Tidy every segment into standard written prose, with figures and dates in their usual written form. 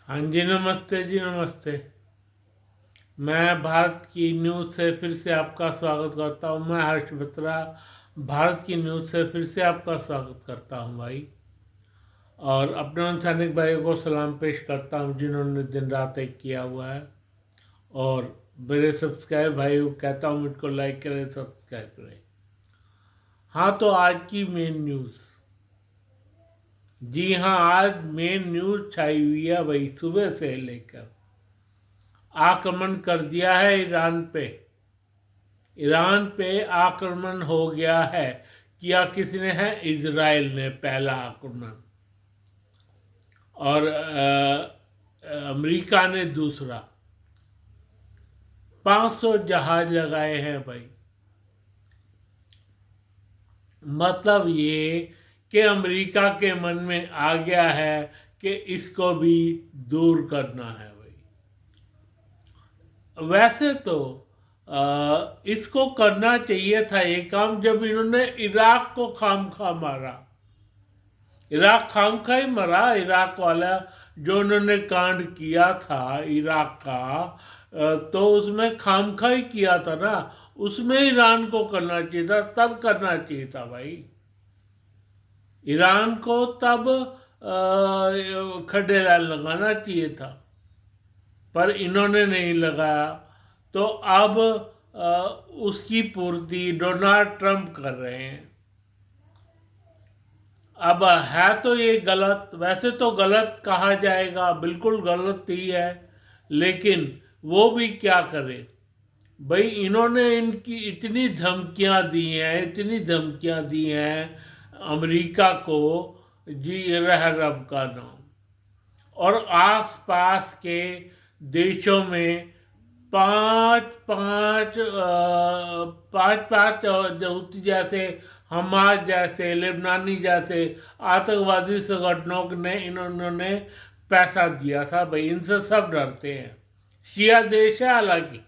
हाँ जी, नमस्ते जी, नमस्ते। मैं भारत की न्यूज़ से फिर से आपका स्वागत करता हूँ। मैं हर्ष बत्रा भारत की न्यूज़ से फिर से आपका स्वागत करता हूँ भाई। और अपने उन सैनिक भाइयों को सलाम पेश करता हूँ जिन्होंने दिन रात एक किया हुआ है। और मेरे सब्सक्राइब भाइयों को कहता हूँ मुझको लाइक करें, सब्सक्राइब करें। हाँ, तो आज की मेन न्यूज़। जी हाँ, आज मेन न्यूज़ छाई हुई है भाई, सुबह से लेकर आक्रमण कर दिया है ईरान पे। ईरान पे आक्रमण हो गया है। किया किसने है? इजराइल ने पहला आक्रमण, और अमेरिका ने दूसरा। 500 जहाज लगाए हैं भाई। मतलब ये कि अमेरिका के मन में आ गया है कि इसको भी दूर करना है भाई। वैसे तो इसको करना चाहिए था ये काम जब इन्होंने इराक को खामखा मारा। इराक खामखा ही मरा। इराक वाला जो उन्होंने कांड किया था इराक का, तो उसमें खामखा ही किया था ना। उसमें ईरान को करना चाहिए था, तब करना चाहिए था भाई। ईरान को तब खड्डे लगाना चाहिए था, पर इन्होंने नहीं लगाया। तो अब उसकी पूर्ति डोनाल्ड ट्रंप कर रहे हैं। अब है तो ये गलत, वैसे तो गलत कहा जाएगा, बिल्कुल गलत ही है। लेकिन वो भी क्या करे भाई। इन्होंने इनकी इतनी धमकियां दी हैं, इतनी धमकियां दी हैं अमेरिका को, जी रह रब का नाम। और आसपास के देशों में पांच पांच पांच पांच हूती जैसे, हमास जैसे, लेबनानी जैसे आतंकवादी संगठनों ने इन्होंने पैसा दिया था भाई। इनसे सब डरते हैं। शिया देश है, हालांकि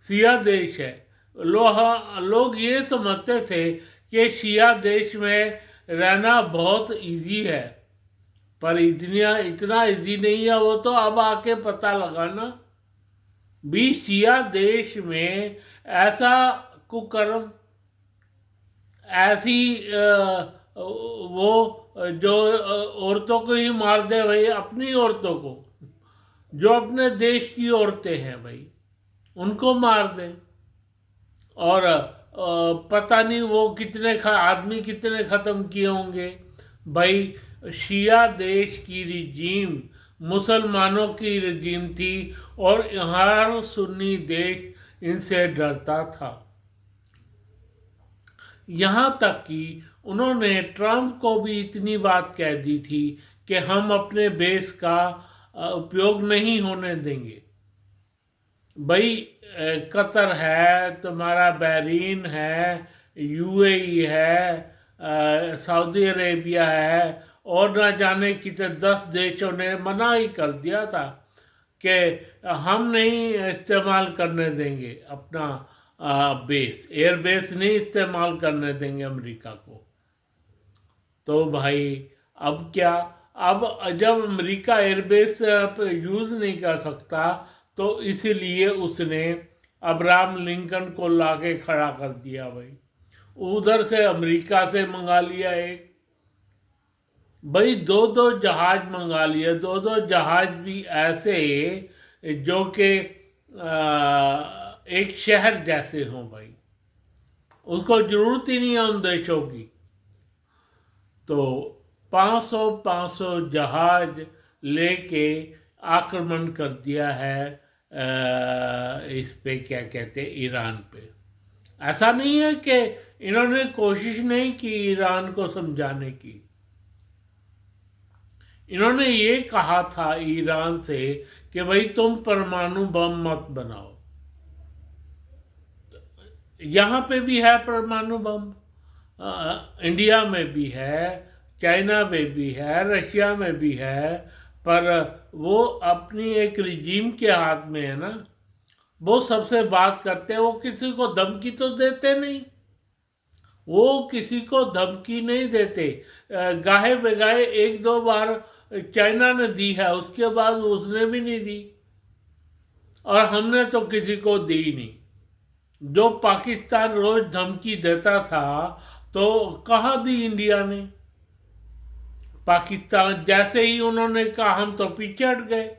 शिया देश है। लोग ये समझते थे कि शिया देश में रहना बहुत इजी है, पर इतना इजी नहीं है। वो तो अब आके पता लगाना भी। शिया देश में ऐसा कुकर्म, ऐसी वो जो औरतों को ही मार दे भाई, अपनी औरतों को, जो अपने देश की औरतें हैं भाई, उनको मार दे। और पता नहीं वो कितने आदमी कितने ख़त्म किए होंगे भाई। शिया देश की रिजीम मुसलमानों की रिजीम थी, और हर सुन्नी देश इनसे डरता था। यहाँ तक कि उन्होंने ट्रंप को भी इतनी बात कह दी थी कि हम अपने बेस का उपयोग नहीं होने देंगे भाई। कतर है, तुम्हारा बहरीन है, यूएई है, सऊदी अरेबिया है, और ना जाने कितने 10 देशों ने मना ही कर दिया था कि हम नहीं इस्तेमाल करने देंगे अपना बेस, एयर बेस नहीं इस्तेमाल करने देंगे अमेरिका को। तो भाई अब क्या? अब जब अमेरिका एयरबेस यूज़ नहीं कर सकता, तो इसीलिए उसने अब्राहम लिंकन को लाके खड़ा कर दिया भाई। उधर से अमेरिका से मंगा लिया एक भाई, दो दो जहाज मंगा लिए। दो दो जहाज भी ऐसे जो कि एक शहर जैसे हों भाई। उसको जरूरत ही नहीं है उन देशों की। तो 500 जहाज लेके आक्रमण कर दिया है इस पे, क्या कहते हैं, ईरान पे। ऐसा नहीं है कि इन्होंने कोशिश नहीं की ईरान को समझाने की। इन्होंने ये कहा था ईरान से कि भाई तुम परमाणु बम मत बनाओ। यहाँ पे भी है परमाणु बम, इंडिया में भी है, चाइना में भी है, रशिया में भी है, पर वो अपनी एक रिजीम के हाथ में है ना। वो सबसे बात करते हैं, वो किसी को धमकी तो देते नहीं। वो किसी को धमकी नहीं देते। गाहे बेगाहे एक दो बार चाइना ने दी है, उसके बाद उसने भी नहीं दी, और हमने तो किसी को दी नहीं। जो पाकिस्तान रोज धमकी देता था तो कहाँ दी इंडिया ने? पाकिस्तान जैसे ही उन्होंने कहा हम तो पीछे हट गए।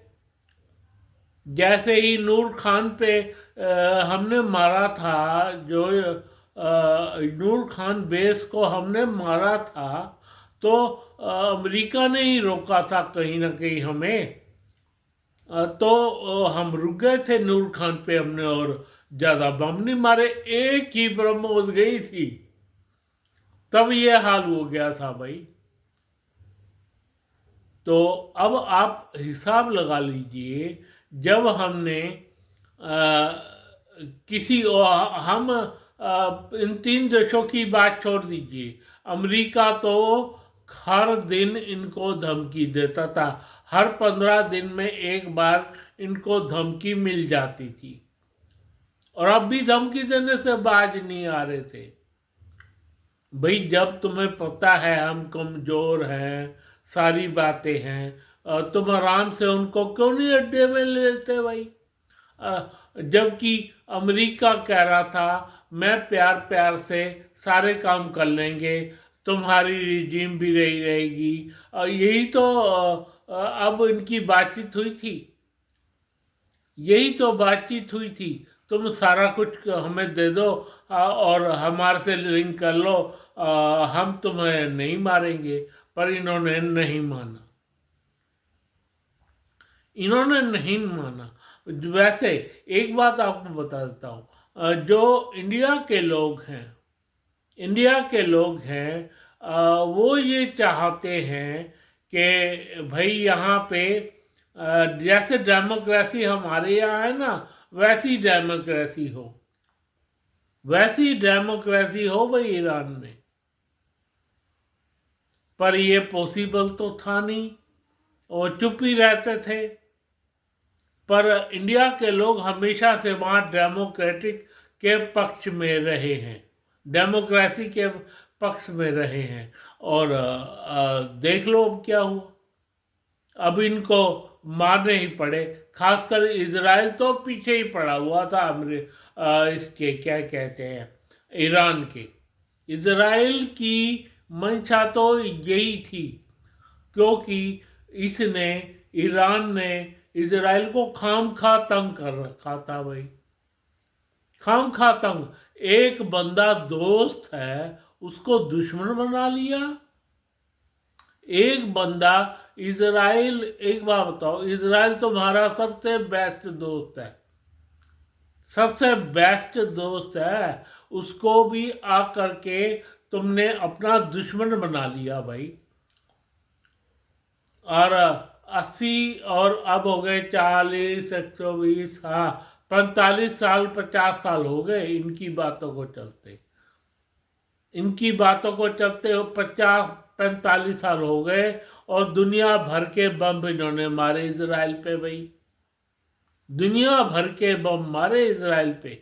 जैसे ही नूर खान पे हमने मारा था, जो नूर खान बेस को हमने मारा था, तो अमेरिका ने ही रोका था कहीं ना कहीं हमें। तो हम रुक गए थे नूर खान पे, हमने और ज्यादा बम नहीं मारे, एक ही ब्रह्मोस गई थी, तब ये हाल हो गया था भाई। तो अब आप हिसाब लगा लीजिए, जब हमने किसी हम इन तीन देशों की बात छोड़ दीजिए, अमेरिका तो हर दिन इनको धमकी देता था, हर 15 दिन में एक बार इनको धमकी मिल जाती थी, और अब भी धमकी देने से बाज नहीं आ रहे थे। भाई जब तुम्हें पता है हम कमजोर हैं, सारी बातें हैं, तुम आराम से उनको क्यों नहीं अड्डे में ले लेते भाई? जबकि अमेरिका कह रहा था मैं प्यार प्यार से सारे काम कर लेंगे, तुम्हारी रिजीम भी रही रहेगी। यही तो अब इनकी बातचीत हुई थी, यही तो बातचीत हुई थी, तुम सारा कुछ हमें दे दो और हमारे से लिंक कर लो, हम तुम्हें नहीं मारेंगे। पर इन्होंने नहीं माना, इन्होंने नहीं माना। वैसे एक बात आपको बता देता हूँ, जो इंडिया के लोग हैं, इंडिया के लोग हैं, वो ये चाहते हैं कि भाई यहाँ पे जैसे डेमोक्रेसी हमारे यहाँ है ना, वैसी डेमोक्रेसी हो, वैसी डेमोक्रेसी हो भाई ईरान में। पर ये पॉसिबल तो था नहीं, और चुप ही रहते थे। पर इंडिया के लोग हमेशा से वहाँ डेमोक्रेटिक के पक्ष में रहे हैं, डेमोक्रेसी के पक्ष में रहे हैं। और देख लो अब क्या हुआ, अब इनको मारने ही पड़े। खासकर इजराइल तो पीछे ही पड़ा हुआ था इसके क्या कहते हैं, ईरान के। इजराइल की मंशा तो यही थी, क्योंकि इसने, ईरान ने इजराइल को खाम खा तंग कर रखा था भाई, खाम खा तंग। एक बंदा दोस्त है उसको दुश्मन बना लिया, एक बंदा इजराइल। एक बात बताओ, इजराइल तुम्हारा सबसे बेस्ट दोस्त है, सबसे बेस्ट दोस्त है, उसको भी आकर के तुमने अपना दुश्मन बना लिया भाई। और 80 और अब हो गए 40, 120, हाँ 45 साल 50 साल हो गए इनकी बातों को चलते, इनकी बातों को चलते हो 50-45 साल हो गए, और दुनिया भर के बम इन्होंने मारे इजराइल पे भाई, दुनिया भर के बम मारे इजराइल पे।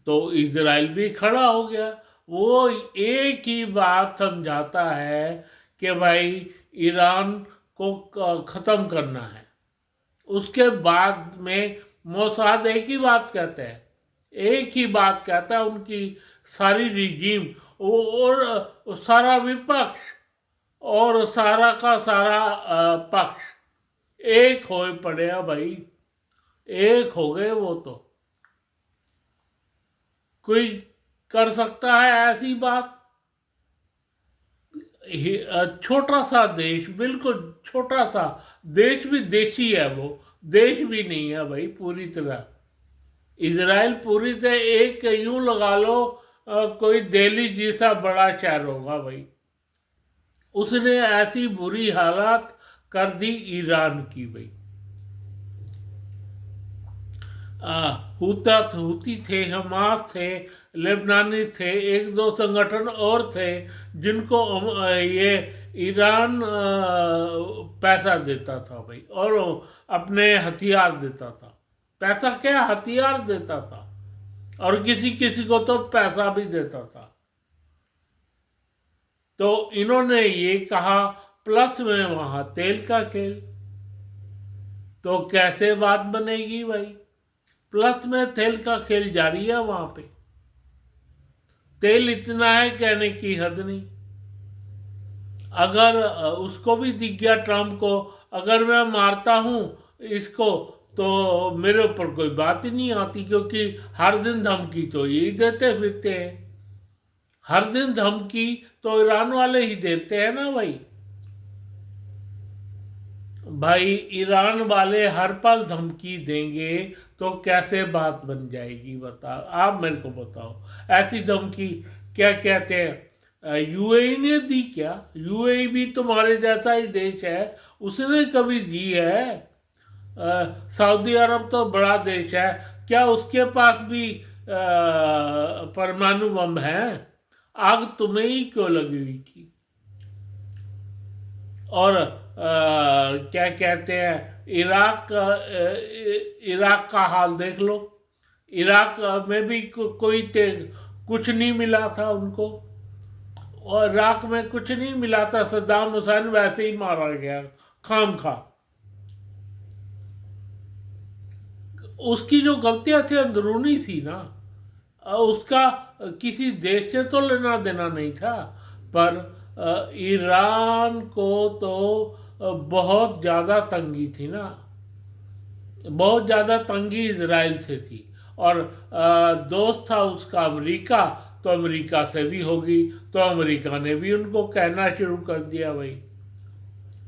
तो इजराइल भी खड़ा हो गया, वो एक ही बात समझाता है कि भाई ईरान को ख़त्म करना है। उसके बाद में मोसाद एक ही बात कहते हैं, एक ही बात कहता है, उनकी सारी रिजीम और सारा विपक्ष और सारा का सारा पक्ष एक होए पड़े हैं भाई, एक हो गए वो। तो कोई कर सकता है ऐसी बात? छोटा सा देश, बिल्कुल छोटा सा देश, भी देशी है वो, देश भी नहीं है भाई पूरी तरह। इजराइल पूरी से एक यूं लगा लो कोई दिल्ली जैसा बड़ा शहर होगा भाई। उसने ऐसी बुरी हालात कर दी ईरान की भाई। हुती थे, हमास थे, लेबनानी थे, एक दो संगठन और थे जिनको ये ईरान पैसा देता था भाई, और अपने हथियार देता था। पैसा क्या, हथियार देता था, और किसी किसी को तो पैसा भी देता था। तो इन्होंने ये कहा प्लस में वहां तेल का खेल, तो कैसे बात बनेगी भाई? प्लस में तेल का खेल जारी है वहां पे। तेल इतना है कहने की हद नहीं। अगर उसको भी दिख गया ट्रम्प को, अगर मैं मारता हूं इसको तो मेरे ऊपर कोई बात ही नहीं आती, क्योंकि हर दिन धमकी तो यही देते फिरते हैं। हर दिन धमकी तो ईरान वाले ही देते हैं ना भाई। भाई ईरान वाले हर पल धमकी देंगे तो कैसे बात बन जाएगी? बताओ, आप मेरे को बताओ। ऐसी धमकी क्या कहते हैं, यूएई ने दी क्या? यूएई भी तुम्हारे जैसा ही देश है, उसने कभी दी है? सऊदी अरब तो बड़ा देश है, क्या उसके पास भी परमाणु बम है? आग तुम्हें ही क्यों लगी हुई थी? और क्या कहते हैं, इराक का हाल देख लो। इराक में भी कुछ नहीं मिला था उनको, और इराक में कुछ नहीं मिला था। सद्दाम हुसैन वैसे ही मारा गया खाम खा। उसकी जो गलतियां थी अंदरूनी सी ना, उसका किसी देश से तो लेना देना नहीं था। पर ईरान को तो बहुत ज़्यादा तंगी थी ना, बहुत ज़्यादा तंगी इजराइल से थी। और दोस्त था उसका अमेरिका, तो अमेरिका से भी होगी, तो अमेरिका ने भी उनको कहना शुरू कर दिया भाई।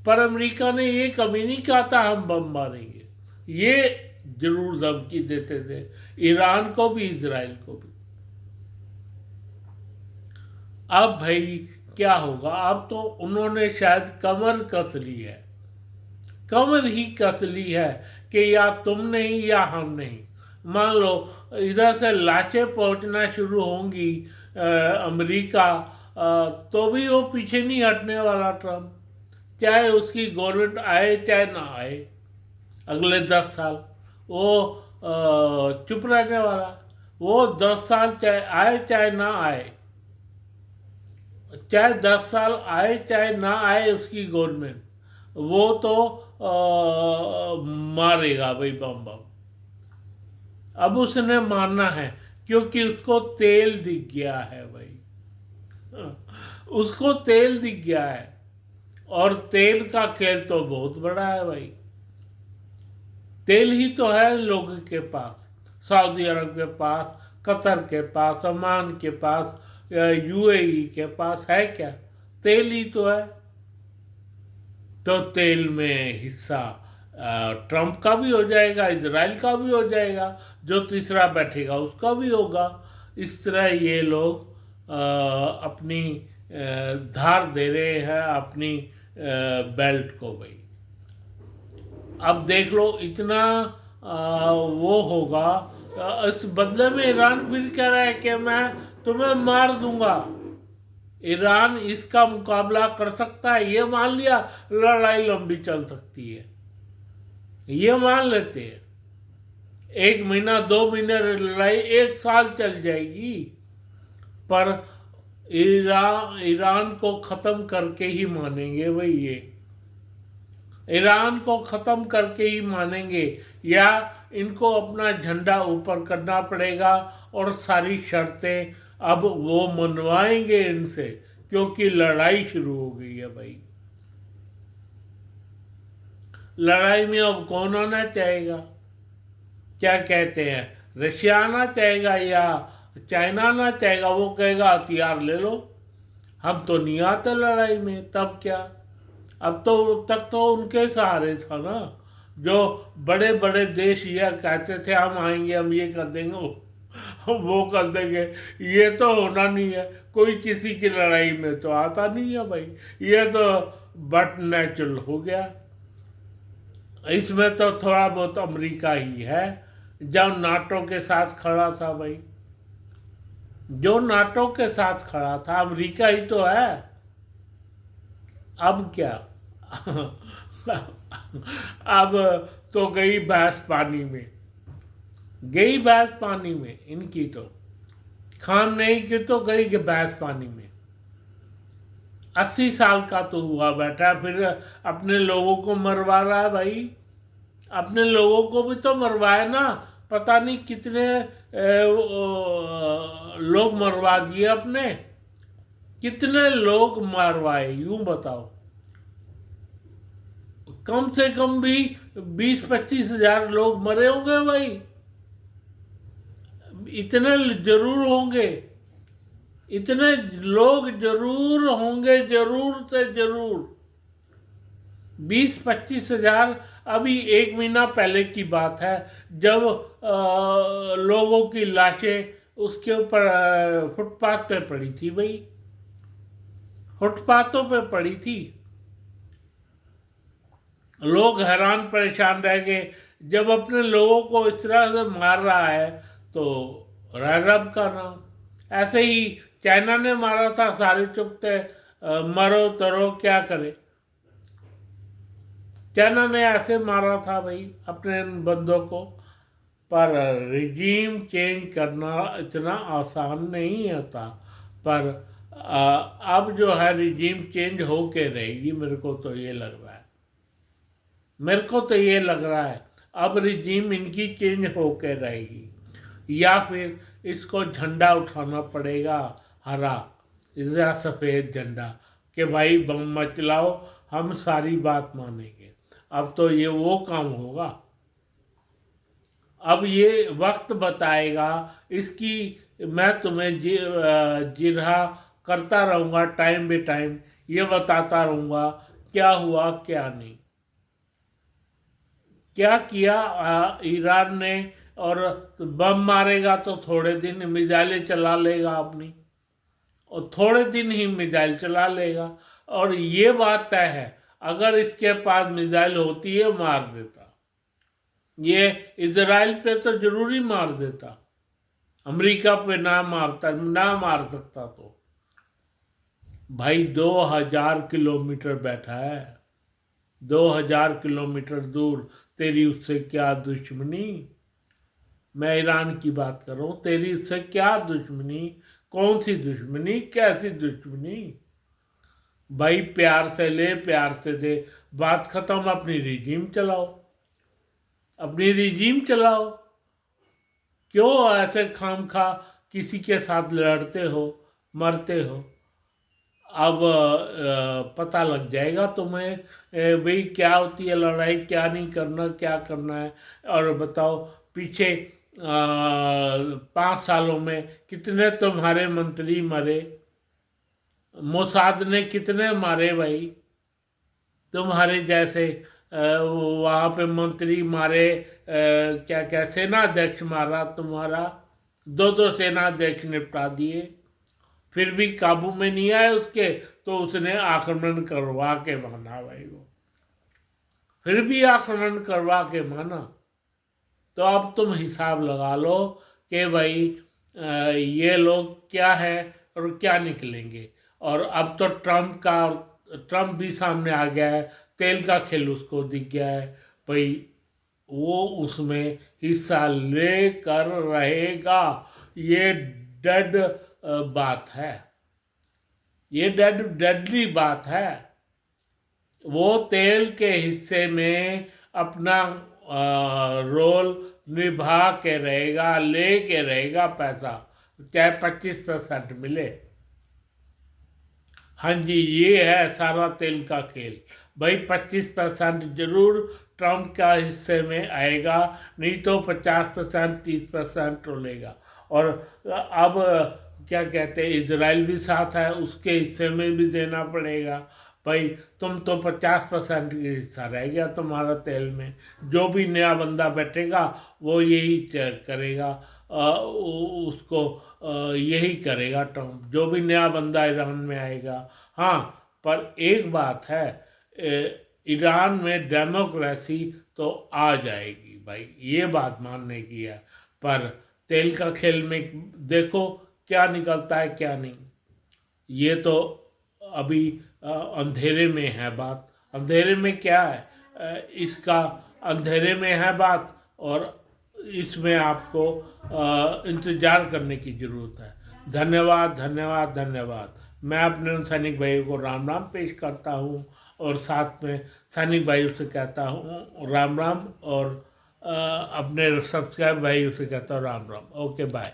पर अमेरिका ने ये कभी नहीं कहा था हम बम मारेंगे, ये जरूर धमकी देते थे ईरान को भी इजराइल को भी। अब भाई क्या होगा? अब तो उन्होंने शायद कमर कस ली है, कमर ही कस ली है कि या तुम नहीं या हम नहीं। मान लो इधर से लाशें पहुंचना शुरू होंगी अमेरिका, तो भी वो पीछे नहीं हटने वाला ट्रम्प, चाहे उसकी गवर्नमेंट आए चाहे ना आए। अगले 10 साल वो चुप रहने वाला। वो 10 साल चाहे आए चाहे ना आए, चाहे 10 साल आए चाहे ना आए उसकी गवर्नमेंट, वो तो मारेगा भाई बम बम। अब उसने मारना है क्योंकि उसको तेल दिख गया है भाई। उसको तेल दिख गया है, और तेल का खेल तो बहुत बड़ा है भाई। तेल ही तो है लोगों के पास, सऊदी अरब के पास, कतर के पास, ओमान के पास, यूएई के पास है क्या? तेल ही तो है। तो तेल में हिस्सा ट्रम्प का भी हो जाएगा, इजराइल का भी हो जाएगा, जो तीसरा बैठेगा उसका भी होगा। इस तरह ये लोग अपनी धार दे रहे हैं अपनी बेल्ट को भाई। अब देख लो इतना वो होगा। इस बदले में ईरान फिर कह रहा है कि मैं तुम्हें मार दूंगा। ईरान इसका मुकाबला कर सकता है, ये मान लिया, लड़ाई लंबी चल सकती है, ये मान लेते हैं। 1 महीना 2 महीने लड़ाई 1 साल चल जाएगी, पर ईरान को खत्म करके ही मानेंगे भाई। ये ईरान को खत्म करके ही मानेंगे, या इनको अपना झंडा ऊपर करना पड़ेगा और सारी शर्तें अब वो मनवाएंगे इनसे, क्योंकि लड़ाई शुरू हो गई है भाई। लड़ाई में अब कौन आना चाहेगा? क्या कहते हैं, रशिया आना चाहेगा या चाइना आना चाहेगा? वो कहेगा हथियार ले लो, हम तो नहीं आते लड़ाई में। तब क्या? अब तो तक तो उनके सहारे था ना, जो बड़े बड़े देश ये कहते थे हम आएंगे, हम ये कर देंगे, वो कर देंगे। ये तो होना नहीं है, कोई किसी की लड़ाई में तो आता नहीं है भाई। ये तो बट नेचुरल हो गया। इसमें तो थोड़ा बहुत अमेरिका ही है, जब नाटो के साथ खड़ा था भाई। जो नाटो के साथ खड़ा था अमेरिका ही तो है। अब क्या? अब तो गई भैंस पानी में, गई भैंस पानी में इनकी तो। खाम नहीं की तो गई कि भैंस पानी में। 80 साल का तो हुआ बैठा, फिर अपने लोगों को मरवा रहा है भाई। अपने लोगों को भी तो मरवाए ना। पता नहीं कितने लोग मरवा दिए अपने। कितने लोग मरवाए यूं बताओ। कम से कम भी 20-25 हजार लोग मरे होंगे भाई। इतने जरूर होंगे। इतने लोग जरूर होंगे, जरूर से जरूर। 20-25 हजार। अभी 1 महीना पहले की बात है, जब लोगों की लाशें उसके ऊपर फुटपाथ पे पड़ी थी भाई। फुटपाथों पे पड़ी थी। लोग हैरान परेशान रह गए। जब अपने लोगों को इस तरह से मार रहा है तो रब का नाम। ऐसे ही चाइना ने मारा था, सारे चुप थे। मरो तरो क्या करे। चाइना ने ऐसे मारा था भाई अपने बंदों को। पर रिजीम चेंज करना इतना आसान नहीं होता। पर अब जो है रिजीम चेंज हो के रहेगी, मेरे को तो ये लग रहा है। मेरे को तो ये लग रहा है अब रिजीम इनकी चेंज हो के रहेगी, या फिर इसको झंडा उठाना पड़ेगा हरा या सफ़ेद झंडा, कि भाई बम मत चलाओ, हम सारी बात मानेंगे। अब तो ये वो काम होगा। अब ये वक्त बताएगा। इसकी मैं तुम्हें जिरहा करता रहूँगा, टाइम बे टाइम ये बताता रहूँगा क्या हुआ क्या नहीं। क्या किया ईरान ने। और बम मारेगा तो थोड़े दिन मिसाइलें चला लेगा अपनी, और थोड़े दिन ही मिसाइल चला लेगा। और ये बात तय है, अगर इसके पास मिसाइल होती है मार देता। ये इजराइल पे तो जरूरी मार देता, अमेरिका पे ना मारता, ना मार सकता तो। भाई 2000 किलोमीटर बैठा है, 2000 किलोमीटर दूर। तेरी उससे क्या दुश्मनी। मैं ईरान की बात कर रहा हूँ, तेरी उससे क्या दुश्मनी। कौन सी दुश्मनी, कैसी दुश्मनी। भाई प्यार से ले, प्यार से दे, बात खत्म। अपनी रिजीम चलाओ, अपनी रिजीम चलाओ। क्यों ऐसे खाम खा किसी के साथ लड़ते हो, मरते हो। अब पता लग जाएगा तुम्हें भाई क्या होती है लड़ाई, क्या नहीं करना, क्या करना है। और बताओ पीछे 5 सालों में कितने तुम्हारे मंत्री मरे। मोसाद ने कितने मारे भाई तुम्हारे जैसे। वहाँ पे मंत्री मारे, क्या क्या सेनाध्यक्ष मारा तुम्हारा। 2-2 सेनाध्यक्ष निपटा दिए, फिर भी काबू में नहीं आए उसके, तो उसने आक्रमण करवा के माना भाई वो। फिर भी आक्रमण करवा के माना। तो अब तुम हिसाब लगा लो कि भाई ये लोग क्या है और क्या निकलेंगे। और अब तो ट्रम्प भी सामने आ गया है। तेल का खेल उसको दिख गया है भाई। वो उसमें हिस्सा लेकर रहेगा। ये डेड बात है, ये डेडली बात है। वो तेल के हिस्से में अपना रोल निभा के रहेगा, ले के रहेगा पैसा, चाहे 25% मिले। हाँ जी, ये है सारा तेल का खेल भाई। 25% जरूर ट्रम्प का हिस्से में आएगा, नहीं तो 50%, 30% रोलेगा। और अब क्या कहते हैं, इजराइल भी साथ है, उसके हिस्से में भी देना पड़ेगा भाई। तुम तो 50% हिस्सा रह गया तुम्हारा तेल में। जो भी नया बंदा बैठेगा वो यही करेगा, उसको यही करेगा ट्रम्प, जो भी नया बंदा ईरान में आएगा। हाँ, पर एक बात है, ईरान में डेमोक्रेसी तो आ जाएगी भाई, ये बात मानने की है। पर तेल का खेल में देखो क्या निकलता है क्या नहीं। ये तो अभी अंधेरे में है बात। अंधेरे में क्या है, इसका अंधेरे में है बात। और इसमें आपको इंतज़ार करने की ज़रूरत है। धन्यवाद, धन्यवाद, धन्यवाद। मैं अपने उन सैनिक भाइयों को राम राम पेश करता हूँ और साथ में सैनिक भाइयों से कहता हूँ राम राम, और अपने सब्सक्राइब भाइयों से कहता हूँ राम राम। Okay bye.